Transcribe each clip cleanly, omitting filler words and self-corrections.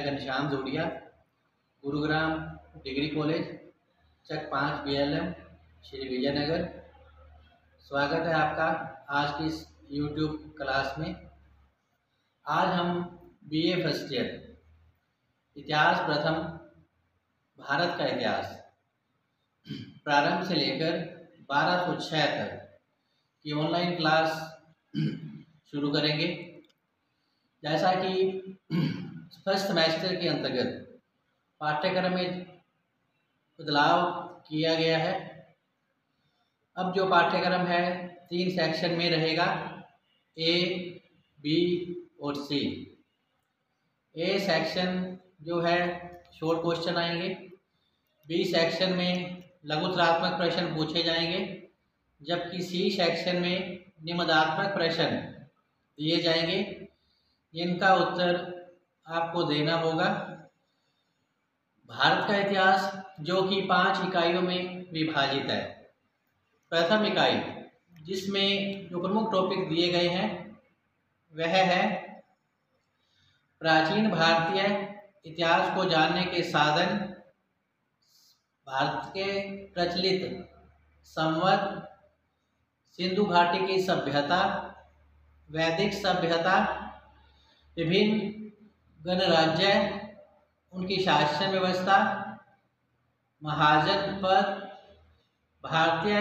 घनश्याम जोड़िया, Gurugram degree college, चक 5 BLM, Shri Vijayanagar. स्वागत है आपका आज की इस YouTube क्लास में। आज हम BA फर्स्ट ईयर इतिहास प्रथम भारत का इतिहास प्रारंभ से लेकर 1206 तक की ऑनलाइन क्लास शुरू करेंगे। जैसा कि फर्स्ट सेमेस्टर के अंतर्गत पाठ्यक्रम में बदलाव किया गया है। अब जो पाठ्यक्रम है 3 सेक्शन में रहेगा, A, B और C। A सेक्शन जो है शॉर्ट क्वेश्चन आएंगे, B सेक्शन में लघुतरात्मक प्रश्न पूछे जाएंगे, जबकि C सेक्शन में निबंधात्मक प्रश्न दिए जाएंगे जिनका उत्तर आपको देना होगा। भारत का इतिहास जो कि 5 इकाइयों में विभाजित है। प्रथम इकाई जिसमें जो प्रमुख टॉपिक दिए गए हैं वह है प्राचीन भारतीय इतिहास को जानने के साधन, भारत के प्रचलित संवत, सिंधु घाटी की सभ्यता, वैदिक सभ्यता, विभिन्न गणराज्य, उनकी शासन व्यवस्था, महाजनपद, भारतीय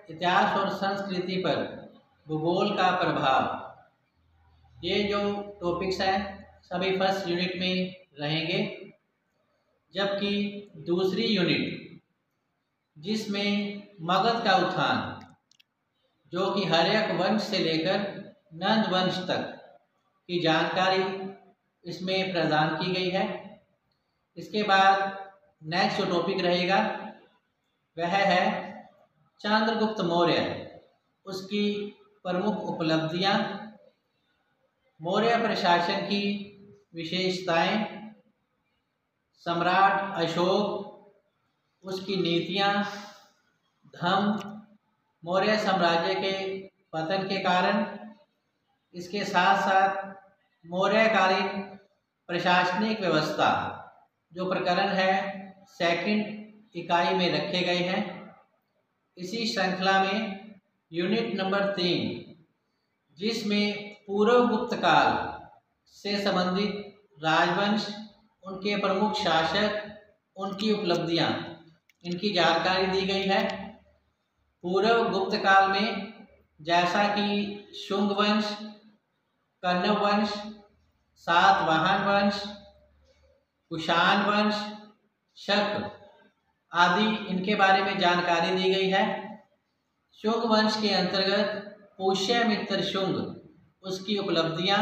इतिहास और संस्कृति पर भूगोल का प्रभाव। ये जो टॉपिक्स हैं सभी फर्स्ट यूनिट में रहेंगे, जबकि दूसरी यूनिट जिसमें मगध का उत्थान जो कि हर्यक वंश से लेकर नंद वंश तक की जानकारी इसमें प्रदान की गई है। इसके बाद नेक्स्ट जो टॉपिक रहेगा वह है चंद्रगुप्त मौर्य, उसकी प्रमुख उपलब्धियां, मौर्य प्रशासन की विशेषताएं, सम्राट अशोक, उसकी नीतियां, धर्म, मौर्य साम्राज्य के पतन के कारण, इसके साथ साथ मौर्यकालीन प्रशासनिक व्यवस्था जो प्रकरण है सेकंड इकाई में रखे गए हैं। इसी श्रृंखला में यूनिट नंबर 3 जिसमें पूर्व गुप्त काल से संबंधित राजवंश, उनके प्रमुख शासक, उनकी उपलब्धियां, इनकी जानकारी दी गई है। पूर्व गुप्त काल में जैसा कि शुंग वंश, कण्व वंश, सातवाहन वंश, कुषाण वंश, शक आदि, इनके बारे में जानकारी दी गई है। शुंग वंश के अंतर्गत पुष्यमित्र शुंग, उसकी उपलब्धियां,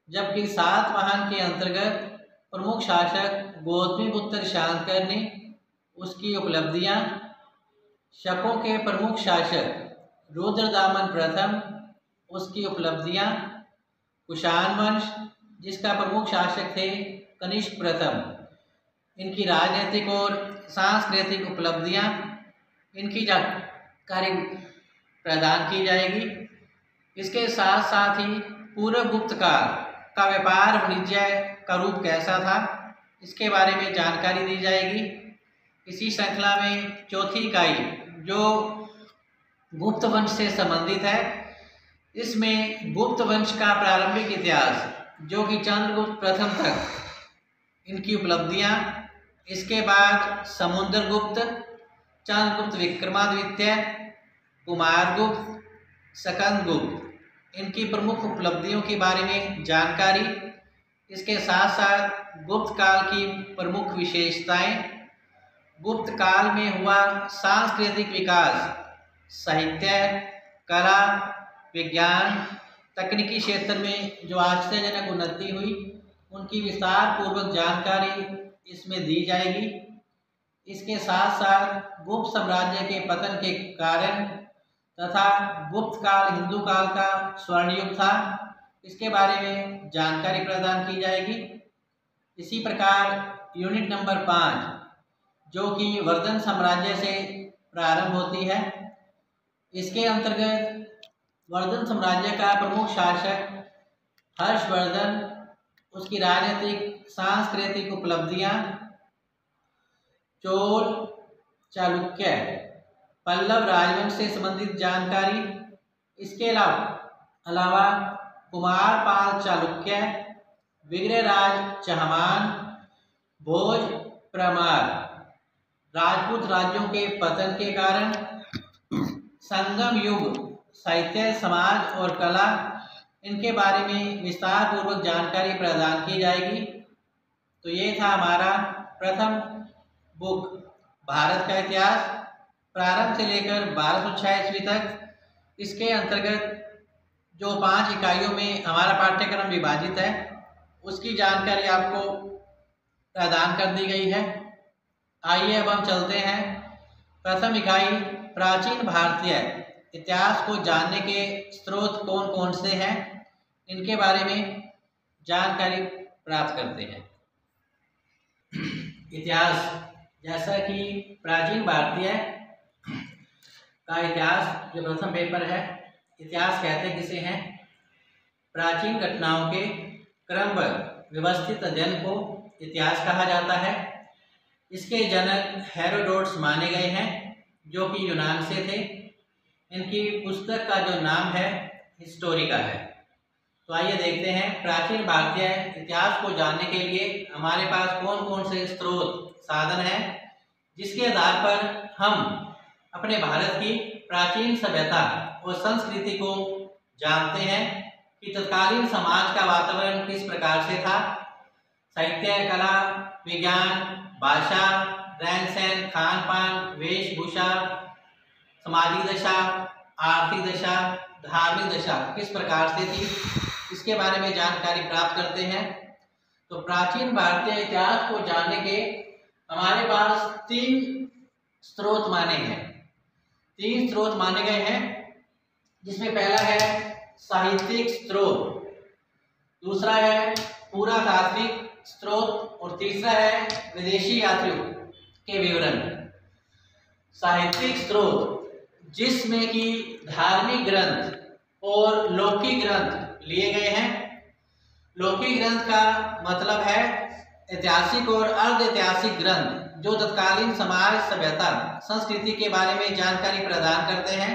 जबकि सातवाहन के अंतर्गत प्रमुख शासक गौतमीपुत्र शातकर्णी, उसकी उपलब्धियां, शकों के प्रमुख शासक रुद्रदामन प्रथम, उसकी उपलब्धियां, कुषाण वंश जिसका प्रमुख शासक थे कनिष्क प्रथम, इनकी राजनीतिक और सांस्कृतिक उपलब्धियां, इनकी जानकारी प्रदान की जाएगी। इसके साथ साथ ही पूर्व गुप्त काल का व्यापार वाणिज्य का रूप कैसा था, इसके बारे में जानकारी दी जाएगी। इसी श्रृंखला में चौथी इकाई जो गुप्त वंश से संबंधित है, इसमें गुप्त वंश का प्रारंभिक इतिहास जो कि चंद्रगुप्त प्रथम तक, इनकी उपलब्धियां, इसके बाद समुद्रगुप्त, चंद्रगुप्त विक्रमादित्य, कुमारगुप्त, स्कंदगुप्त, इनकी प्रमुख उपलब्धियों के बारे में जानकारी। इसके साथ साथ गुप्त काल की प्रमुख विशेषताएं, गुप्त काल में हुआ सांस्कृतिक विकास, साहित्य, कला, विज्ञान, तकनीकी क्षेत्र में जो आश्चर्यजनक उन्नति हुई, उनकी विस्तार पूर्वक जानकारी इसमें दी जाएगी। इसके साथ साथ गुप्त साम्राज्य के पतन के कारण तथा गुप्त काल हिंदू काल का स्वर्ण युग था, इसके बारे में जानकारी प्रदान की जाएगी। इसी प्रकार यूनिट नंबर 5 जो कि वर्धन साम्राज्य से प्रारंभ होती है, इसके अंतर्गत वर्धन साम्राज्य का प्रमुख शासक हर्षवर्धन, उसकी राजनीतिक सांस्कृतिक उपलब्धियां, चोल, चालुक्य, पल्लव राजवंश से संबंधित जानकारी, इसके अलावा कुमारपाल चालुक्य, विग्रहराज चहमान, भोज परमार, राजपूत राज्यों के पतन के कारण, संगम युग, साहित्य, समाज और कला, इनके बारे में विस्तार पूर्वक जानकारी प्रदान की जाएगी। तो ये था हमारा प्रथम बुक भारत का इतिहास प्रारंभ से लेकर 1206 ईस्वी तक। इसके अंतर्गत जो 5 इकाइयों में हमारा पाठ्यक्रम विभाजित है उसकी जानकारी आपको प्रदान कर दी गई है। आइए अब हम चलते हैं। प्रथम इकाई प्राचीन भारतीय इतिहास को जानने के स्रोत कौन कौन से हैं, इनके बारे में जानकारी प्राप्त करते हैं। इतिहास, जैसा कि प्राचीन भारतीय का इतिहास जो प्रथम पेपर है, इतिहास कहते किसे हैं? प्राचीन घटनाओं के क्रमबद्ध व्यवस्थित अध्ययन को इतिहास कहा जाता है। इसके जनक हेरोडोटस माने गए हैं जो कि यूनान से थे। इनकी पुस्तक का जो नाम है हिस्टोरिका है। तो आइए देखते हैं प्राचीन भारतीय इतिहास को जानने के लिए हमारे पास कौन कौन से स्रोत साधन हैं जिसके आधार पर हम अपने भारत की प्राचीन सभ्यता और संस्कृति को जानते हैं कि तत्कालीन समाज का वातावरण किस प्रकार से था। साहित्य, कला, विज्ञान, भाषा, रहन सहन, खान पान, वेशभूषा, सामाजिक दशा, आर्थिक दशा, धार्मिक दशा किस प्रकार से थी, इसके बारे में जानकारी प्राप्त करते हैं। तो प्राचीन भारतीय इतिहास को जानने के हमारे पास 3 स्रोत माने हैं। 3 स्रोत माने गए हैं, जिसमें पहला है साहित्यिक स्रोत, दूसरा है पुरातात्विक स्रोत और तीसरा है विदेशी यात्रियों के विवरण। साहित्यिक स्रोत जिसमें कि धार्मिक ग्रंथ और लौकिक ग्रंथ लिए गए हैं। लौकिक ग्रंथ का मतलब है ऐतिहासिक और अर्ध ऐतिहासिक ग्रंथ जो तत्कालीन समाज, सभ्यता, संस्कृति के बारे में जानकारी प्रदान करते हैं।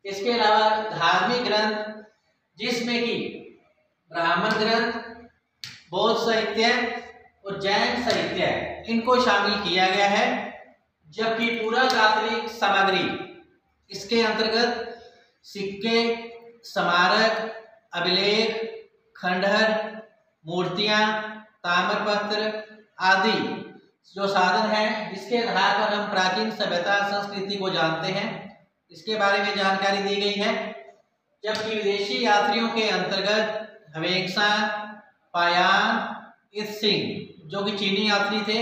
इसके अलावा धार्मिक ग्रंथ जिसमें कि ब्राह्मण ग्रंथ, बौद्ध साहित्य और जैन साहित्य, इनको शामिल किया गया है। जबकि पुरातात्विक सामग्री इसके अंतर्गत सिक्के, स्मारक, अभिलेख, खंडहर, मूर्तियां, ताम्रपत्र आदि जो साधन हैं जिसके आधार पर हम प्राचीन सभ्यता, संस्कृति को जानते हैं, इसके बारे में जानकारी दी गई है। जबकि विदेशी यात्रियों के अंतर्गत हवेक्सा, पायान, इत्सिंग जो कि चीनी यात्री थे,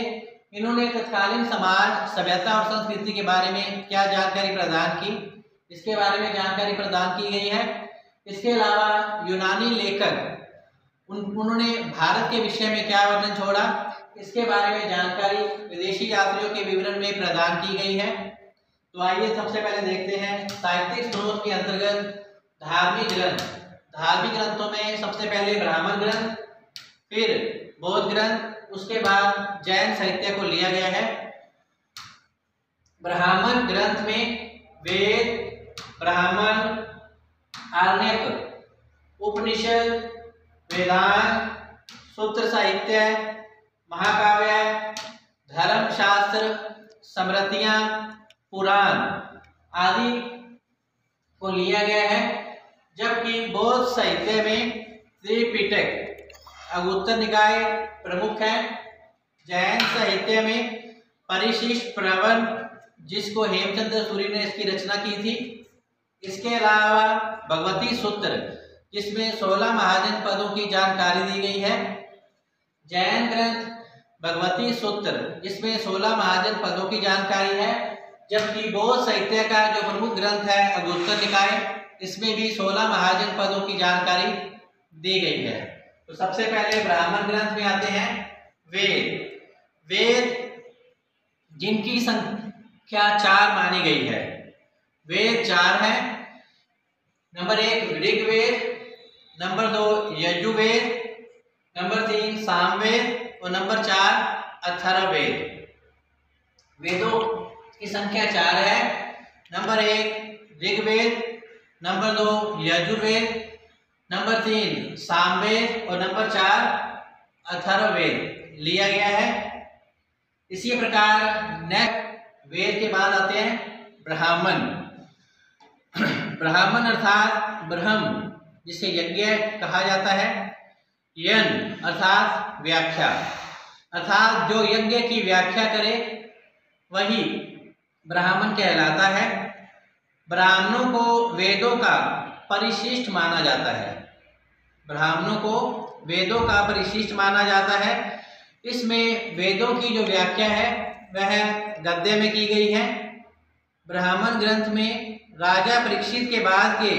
इन्होंने तत्कालीन समाज, सभ्यता और संस्कृति के बारे में क्या जानकारी प्रदान की, इसके बारे में जानकारी प्रदान की गई है। इसके अलावा यूनानी लेखक उन्होंने भारत के विषय में क्या वर्णन छोड़ा, इसके बारे में जानकारी विदेशी यात्रियों के विवरण में प्रदान की गई है। तो आइए सबसे पहले देखते हैं साहित्यिक स्रोत के अंतर्गत धार्मिक ग्रंथ। धार्मिक ग्रंथों में सबसे पहले ब्राह्मण ग्रंथ, फिर बौद्ध ग्रंथ, उसके बाद जैन साहित्य को लिया गया है। ब्राह्मण ग्रंथ में वेद, ब्राह्मण, आरण्यक, उपनिषद, वेदांत, सूत्र साहित्य, महाकाव्य, धर्मशास्त्र, स्मृतियां, पुराण आदि को लिया गया है। जबकि बौद्ध साहित्य में त्रिपिटक, अगुत्तर निकाय प्रमुख है। जैन साहित्य में परिशिष्ट प्रवन जिसको हेमचंद्र सूरी ने इसकी रचना की थी। इसके अलावा भगवती सूत्र जिसमें 16 महाजन पदों की जानकारी दी गई है। जैन ग्रंथ भगवती सूत्र जिसमें 16 महाजन पदों की जानकारी है। जबकि बौद्ध साहित्य का जो प्रमुख ग्रंथ है अगुत्तर निकाय, इसमें भी 16 महाजन पदों की जानकारी दी गई है। तो सबसे पहले ब्राह्मण ग्रंथ में आते हैं वेद। वेद जिनकी संख्या 4 मानी गई है। वेद 4 है। Number 1 Rigveda, number 2 Yajurveda, number 3 Samaveda, और नंबर 4 अथर्ववेद। वेदों की संख्या 4 है। Number 1 Rigveda, number 2 Yajurveda, number 3 Samaveda और नंबर 4 अथर्ववेद लिया गया है। इसी प्रकार नेक्स्ट वेद के बाद आते हैं ब्राह्मण। ब्राह्मण अर्थात ब्रह्म जिसे यज्ञ कहा जाता है, यन अर्थात व्याख्या, अर्थात जो यज्ञ की व्याख्या करे वही ब्राह्मण कहलाता है। ब्राह्मणों को वेदों का परिशिष्ट माना जाता है। ब्राह्मणों को वेदों का परिशिष्ट माना जाता है। इसमें वेदों की जो व्याख्या है वह गद्य में की गई है। ब्राह्मण ग्रंथ में राजा परीक्षित के बाद के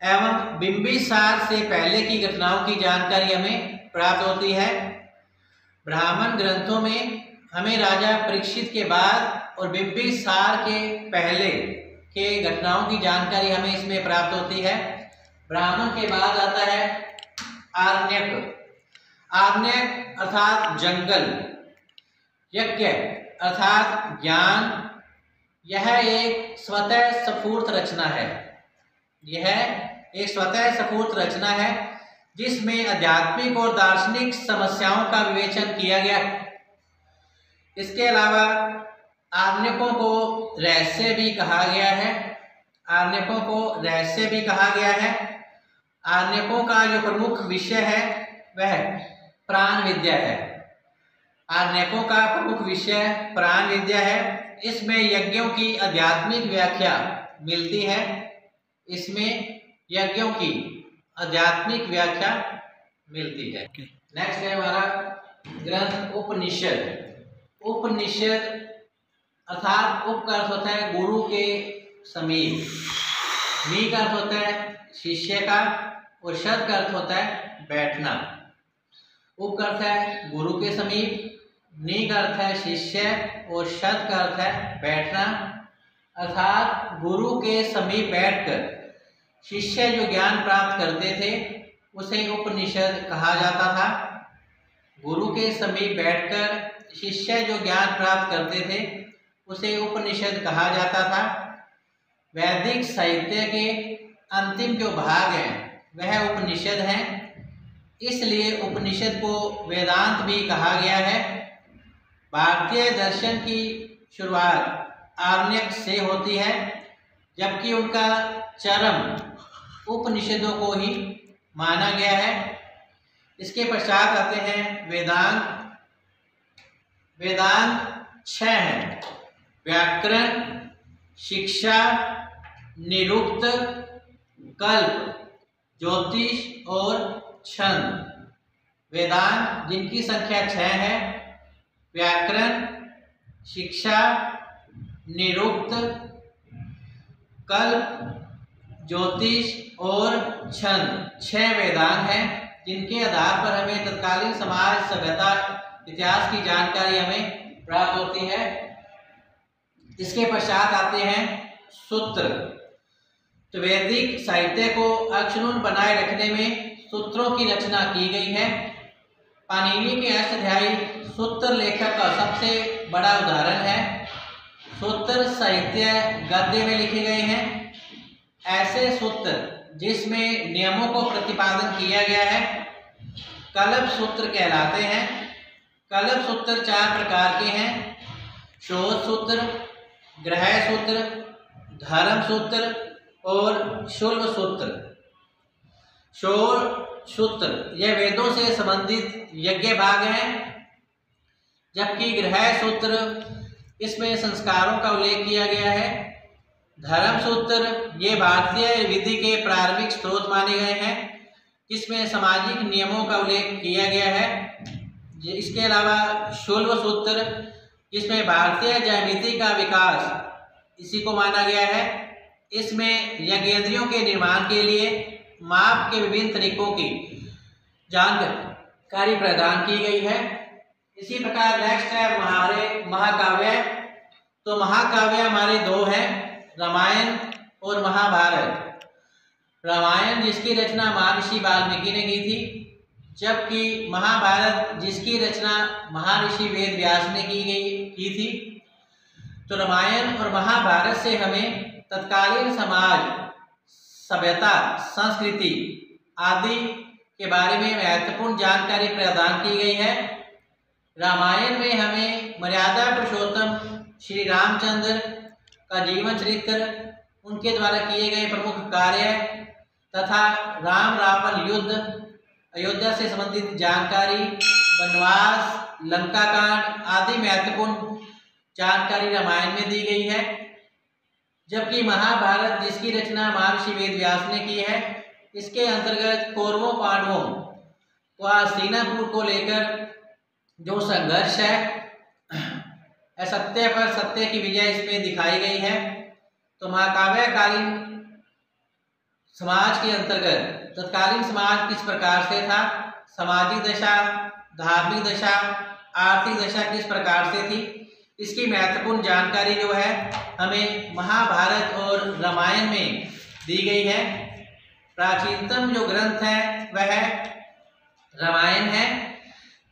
एवं बिंबिसार से पहले की घटनाओं की जानकारी हमें प्राप्त होती है। ब्राह्मण ग्रंथों में हमें राजा परीक्षित के बाद और बिंबिसार के पहले के घटनाओं की जानकारी हमें इसमें प्राप्त होती है। ब्राह्मण के बाद आता है आरण्यक। आरण्यक अर्थात जंगल, यज्ञ अर्थात ज्ञान। यह एक स्वतः स्फूर्त रचना है। यह एक स्वतः स्फूर्त रचना है जिसमें आध्यात्मिक और दार्शनिक समस्याओं का विवेचन किया गया। इसके अलावा आरण्यकों को रहस्य भी कहा गया है। आरण्यकों को रहस्य भी कहा गया है। आरण्यकों का जो प्रमुख विषय है वह प्राण विद्या है। आरण्यकों का प्रमुख विषय प्राण विद्या है। इसमें यज्ञों की आध्यात्मिक व्याख्या मिलती है। इसमें यज्ञों की आध्यात्मिक व्याख्या मिलती है। नेक्स्ट है हमारा ग्रंथ उपनिषद। उपनिषद अर्थात उप का अर्थ होता है गुरु के समीप, नि का अर्थ होता है शिष्य का और शद का अर्थ होता है बैठना। उप का अर्थ है गुरु के समीप, नि का अर्थ है शिष्य और शद का अर्थ है बैठना। अर्थात गुरु के समीप बैठकर शिष्य जो ज्ञान प्राप्त करते थे उसे उपनिषद कहा जाता था। गुरु के समीप बैठकर शिष्य जो ज्ञान प्राप्त करते थे उसे उपनिषद कहा जाता था। वैदिक साहित्य के अंतिम जो भाग हैं वह उपनिषद हैं। इसलिए उपनिषद को वेदांत भी कहा गया है। भारतीय दर्शन की शुरुआत आरण्यक से होती है, जबकि उनका चरम उपनिषदों को ही माना गया है। इसके पश्चात आते हैं वेदांग। वेदांग 6 हैं: व्याकरण, शिक्षा, निरुक्त, कल्प, ज्योतिष और छंद। वेदांग जिनकी संख्या 6 है: व्याकरण, शिक्षा, निरुक्त, कल्प, ज्योतिष और छंद। 6 वेदांग हैं जिनके आधार पर हमें तत्कालीन समाज, सभ्यता, इतिहास की जानकारी हमें प्राप्त होती है। इसके पश्चात आते हैं सूत्र। तो वैदिक साहित्य को अक्षुण्ण बनाए रखने में सूत्रों की रचना की गई है। पाणिनि के अष्टाध्यायी सूत्र लेखक का सबसे बड़ा उदाहरण है। सूत्र साहित्य गद्य में लिखे गए हैं। ऐसे सूत्र जिसमें नियमों को प्रतिपादन किया गया है कल्प सूत्र कहलाते हैं। कल्प सूत्र 4 प्रकार के हैं: शोध सूत्र, ग्रह सूत्र, धर्म सूत्र और शुल्ब सूत्र। शोध सूत्र यह वेदों से संबंधित यज्ञ भाग हैं, जबकि ग्रह सूत्र इसमें संस्कारों का उल्लेख किया गया है। धर्म सूत्र ये भारतीय विधि के प्रारंभिक स्रोत माने गए हैं, जिसमें सामाजिक नियमों का उल्लेख किया गया है। इसके अलावा शुल्ब सूत्र जिसमें भारतीय ज्यामिति का विकास इसी को माना गया है। इसमें यज्ञेंद्रियों के निर्माण के लिए माप के विभिन्न तरीकों की जानकारी प्रदान की गई है। इसी प्रकार नेक्स्ट है हमारे महाकाव्य। तो महाकाव्य हमारे 2 हैं, रामायण और महाभारत। रामायण जिसकी रचना महर्षि वाल्मीकि ने की थी, जबकि महाभारत जिसकी रचना महर्षि वेद व्यास ने की थी, तो रामायण और महाभारत से हमें तत्कालीन समाज, सभ्यता, संस्कृति आदि के बारे में महत्वपूर्ण जानकारी प्रदान की गई है। रामायण में हमें मर्यादा पुरुषोत्तम श्री रामचंद्र का जीवन चरित्र, उनके द्वारा किए गए प्रमुख कार्य तथा राम रावण युद्ध, अयोध्या से संबंधित जानकारी, वनवास, लंका कांड आदि महत्वपूर्ण जानकारी रामायण में दी गई है। जबकि महाभारत जिसकी रचना महर्षि वेद व्यास ने की है, इसके अंतर्गत कौरवों पांडवों व हस्तिनापुर को लेकर जो संघर्ष है, असत्य पर सत्य की विजय इसमें दिखाई गई है। तो महाकाव्यकालीन समाज के अंतर्गत तत्कालीन समाज किस प्रकार से था, सामाजिक दशा, धार्मिक दशा, आर्थिक दशा किस प्रकार से थी, इसकी महत्वपूर्ण जानकारी जो है हमें महाभारत और रामायण में दी गई है। प्राचीनतम जो ग्रंथ है वह रामायण है,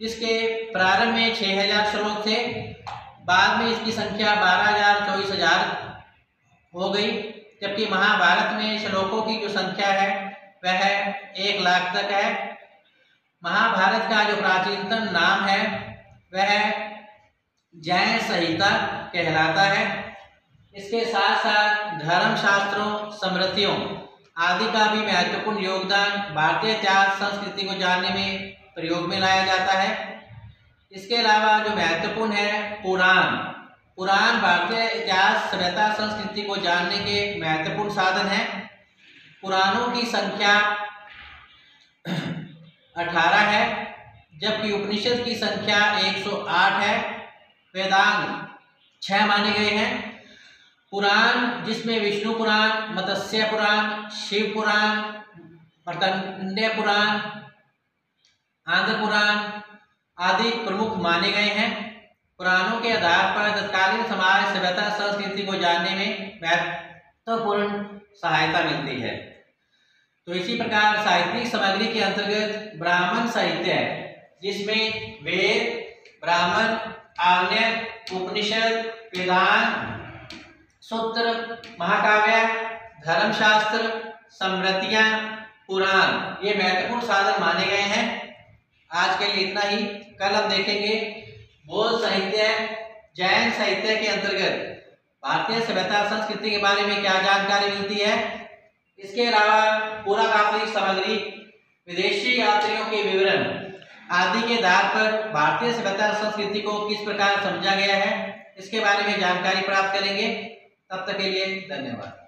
जिसके प्रारंभ में 6000 श्लोक थे, बाद में इसकी संख्या 12,000 24,000 हो गई। जबकि महाभारत में श्लोकों की जो संख्या है वह 1 लाख तक है। महाभारत का जो प्राचीनतम नाम है वह जैन संहिता कहलाता है। इसके साथ साथ धर्मशास्त्रों, स्मृतियों आदि का भी महत्वपूर्ण योगदान भारतीय इतिहास संस्कृति को जानने में प्रयोग में लाया जाता है। इसके अलावा जो महत्वपूर्ण है पुराण भारतीय इतिहास, सभ्यता, संस्कृति को जानने के महत्वपूर्ण साधन है। पुराणों की संख्या 18 है, जबकि उपनिषद की संख्या 108 है। वेदांग 6 माने गए हैं। पुराण जिसमें विष्णु पुराण, मत्स्य पुराण, शिव पुराण, मार्कंडेय पुराण, आंध्र पुराण आदि प्रमुख माने गए हैं। पुराणों के आधार पर तत्कालीन समाज, सभ्यता, संस्कृति को जानने में महत्वपूर्ण सहायता मिलती है। तो इसी प्रकार साहित्यिक सामग्री के अंतर्गत ब्राह्मण साहित्य है, जिसमें वेद, ब्राह्मण, आर्य, उपनिषद, वेदांत, सूत्र, महाकाव्य, धर्मशास्त्र, स्मृतियां, पुराण ये महत्वपूर्ण साधन माने गए हैं। आज के लिए इतना ही। कल हम देखेंगे बौद्ध साहित्य, जैन साहित्य के अंतर्गत भारतीय सभ्यता संस्कृति के बारे में क्या जानकारी मिलती है। इसके अलावा पुरातात्विक सामग्री, विदेशी यात्रियों के विवरण आदि के आधार पर भारतीय सभ्यता संस्कृति को किस प्रकार समझा गया है, इसके बारे में जानकारी प्राप्त करेंगे। तब तक के लिए धन्यवाद।